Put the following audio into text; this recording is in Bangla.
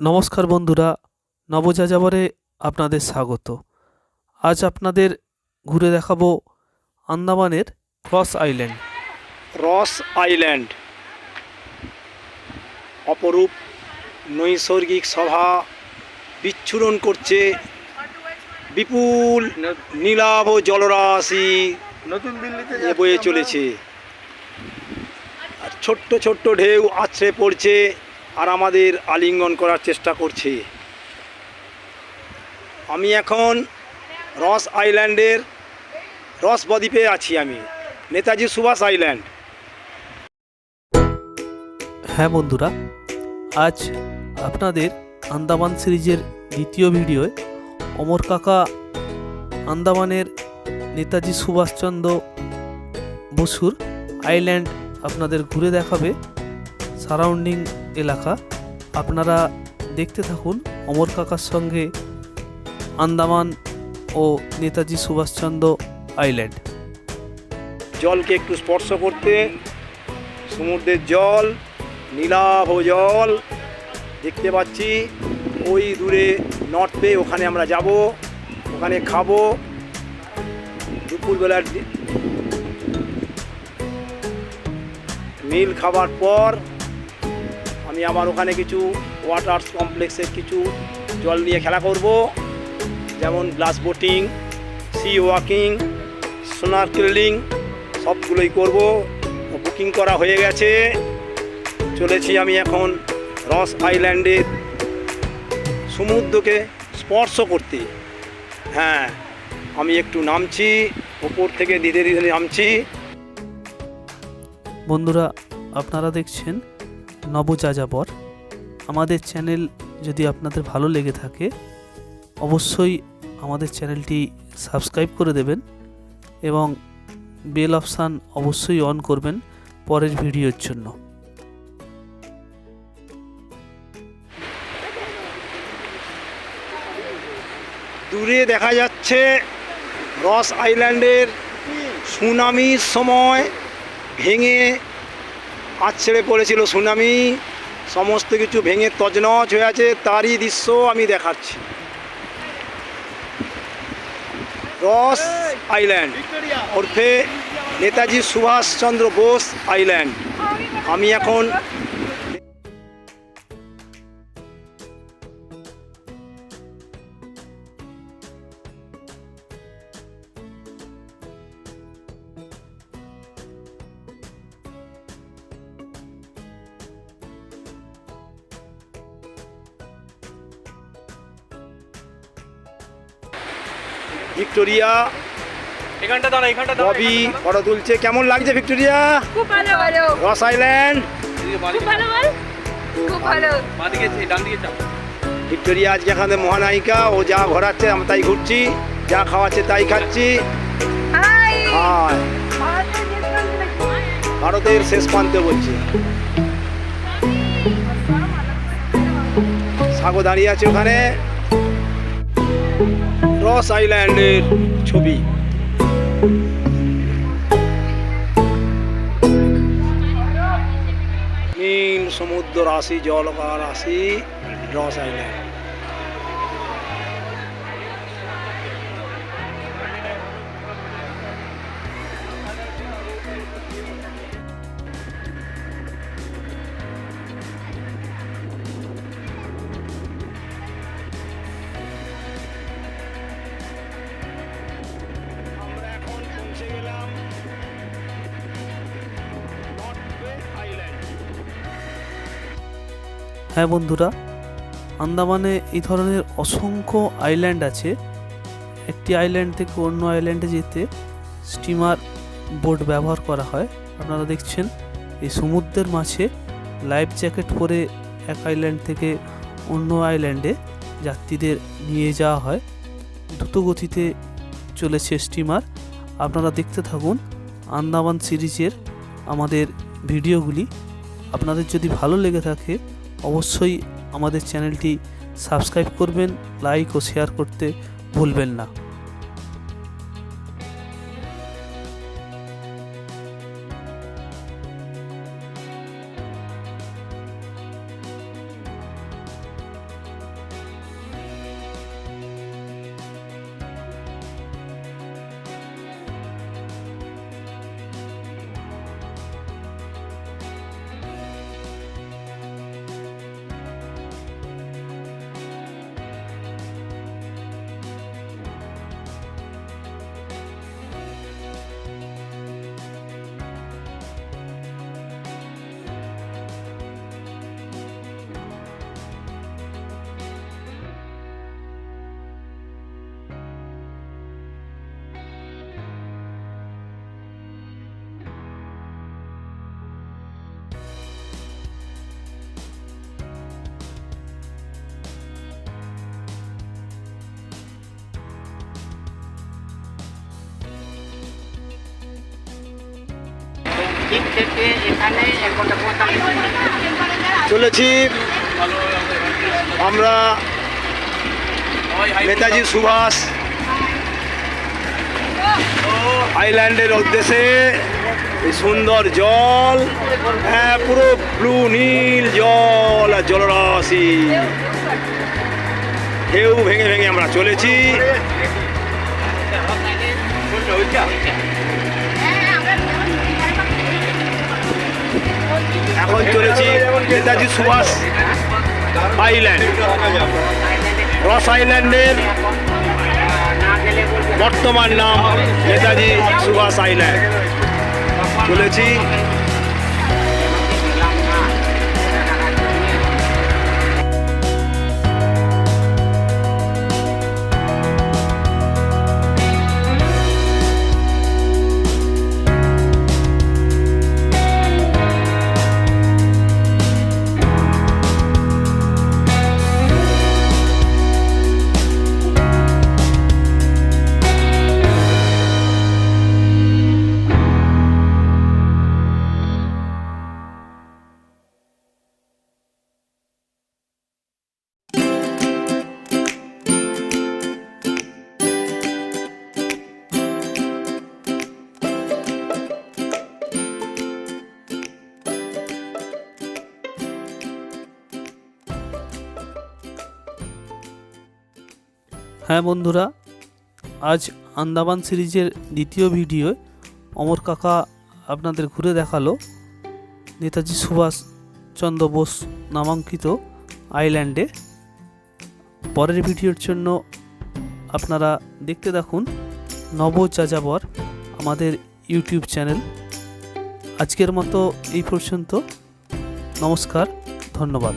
নমস্কার বন্ধুরা, নবযাযাবরে আপনাদের স্বাগত। আজ আপনাদের ঘুরে দেখাবো আন্দামানের ক্রস আইল্যান্ড। রস আইল্যান্ড অপরূপ নৈসর্গিক শোভা বিচ্ছুরণ করছে বিপুল নীলাভ জলরাশি নতুন দিল্লিতে বয়ে চলেছে। আর ছোট্ট ছোট্ট ঢেউ আছড়ে পড়ছে আর আমাদের আলিঙ্গন করার চেষ্টা করছে। আমি এখন রস আইল্যান্ডের রস বদ্বীপে আছি, আমি নেতাজি সুভাষ আইল্যান্ড। হ্যাঁ বন্ধুরা, আজ আপনাদের আন্দামান সিরিজের দ্বিতীয় ভিডিওয় অমর কাকা আন্দামানের নেতাজি সুভাষচন্দ্র বসুর আইল্যান্ড আপনাদের ঘুরে দেখাবে। সারাউন্ডিং এলাকা আপনারা দেখতে থাকুন অমর কাকার সঙ্গে আন্দামান ও নেতাজি সুভাষচন্দ্র আইল্যান্ড। জলকে একটু স্পর্শ করতে, সমুদ্রের জল, নীলাভ জল দেখতে পাচ্ছি। ওই দূরে নর্থ বে, ওখানে আমরা যাব, ওখানে খাবো দুপুরবেলার মিল খাবার পর আমি আবার ওখানে কিছু ওয়াটার কমপ্লেক্সের কিছু জল নিয়ে খেলা করব, যেমন glass boating, sea walking, snorkeling সবগুলোই করব। বুকিং করা হয়ে গেছে। চলেছি আমি এখন রস আইল্যান্ডের সমুদ্রকে স্পর্শ করতে। হ্যাঁ, আমি একটু নামছি, ওপর থেকে ধীরে ধীরে নামছি। বন্ধুরা, আপনারা দেখছেন নবযাযাবর। আমাদের চ্যানেল যদি আপনাদের ভালো লেগে থাকে অবশ্যই আমাদের চ্যানেলটি সাবস্ক্রাইব করে দেবেন এবং বেল অপশান অবশ্যই অন করবেন পরের ভিডিওর জন্য। দূরে দেখা যাচ্ছে রস আইল্যান্ডের সুনামির সময় ভেঙে আছড়ে পড়েছিল সুনামি, সমস্ত কিছু ভেঙে তছনছ হয়ে আছে, তারই দৃশ্য আমি দেখাচ্ছি। রস আইল্যান্ড ওরফে নেতাজি সুভাষচন্দ্র বোস আইল্যান্ড। আমি এখন ভিক্টোরিয়া, এখানটা দাঁড়া, এখানটা দাঁড়া, ববি ফটো তুলছে। কেমন লাগছে ভিক্টোরিয়া? খুব ভালো ভালো রস আইল্যান্ড খুব ভালো বল খুব ভালো। বাঁদিকে ডান দিকে চাপ। ভিক্টোরিয়া আজকে এখানে মহানায়িকা। ও যা ঘোরাচ্ছে আমি তাই ঘুরছি, যা খাওয়াচ্ছে তাই খাচ্ছি। হাই হায়, ভারতের শেষ প্রান্তে বলছি। সাগো দাঁড়িয়ে আছে ওখানে। রস আইল্যান্ডের ছবি। নীল সমুদ্র রাশি, জলকা রাশি, রস আইল্যান্ড। আমরা এখন পৌঁছে গেলাম নর্থ বে আইল্যান্ড। হ্যাঁ বন্ধুরা, আন্দামানে এই ধরনের অসংখ্য আইল্যান্ড আছে। একটি আইল্যান্ড থেকে অন্য আইল্যান্ডে যেতে স্টিমার বোট ব্যবহার করা হয়। আপনারা দেখছেন এই সমুদ্রের মাঝে লাইফ জ্যাকেট পরে এক আইল্যান্ড থেকে অন্য আইল্যান্ডে যাত্রীদের নিয়ে যাওয়া হয়। দ্রুত গতিতে চলেছে স্টিমার। আপনারা দেখতে থাকুন আন্দামান সিরিজের আমাদের ভিডিওগুলি। আপনাদের যদি ভালো লেগে থাকে অবশ্যই আমাদের চ্যানেলটি সাবস্ক্রাইব করবেন, লাইক ও শেয়ার করতে ভুলবেন না। দিক থেকে এখানে 1:45 মিনিট। চলেছি আমরা নেতাজি সুভাষ আইল্যান্ডের উদ্দেশ্যে। এই সুন্দর জল, হ্যাঁ পুরো ব্লু নীল জল আর জলরাশি, ঢেউ ভেঙে ভেঙে আমরা চলেছি। এখন চলেছি নেতাজি সুভাষ আইল্যান্ড, রস আইল্যান্ডের বর্তমান নাম নেতাজি সুভাষ আইল্যান্ড। চলেছি হ্যাঁ বন্ধুরা, আজ আন্দামান সিরিজের দ্বিতীয় ভিডিও অমর কাকা আপনাদের ঘুরে দেখালো নেতাজি সুভাষ চন্দ্র বোস নামাঙ্কিত আইল্যান্ডে। পরের ভিডিওর জন্য আপনারা দেখতে থাকুন নবযাযাবর আমাদের ইউটিউব চ্যানেল। আজকের মতো এই পর্যন্ত, নমস্কার, ধন্যবাদ।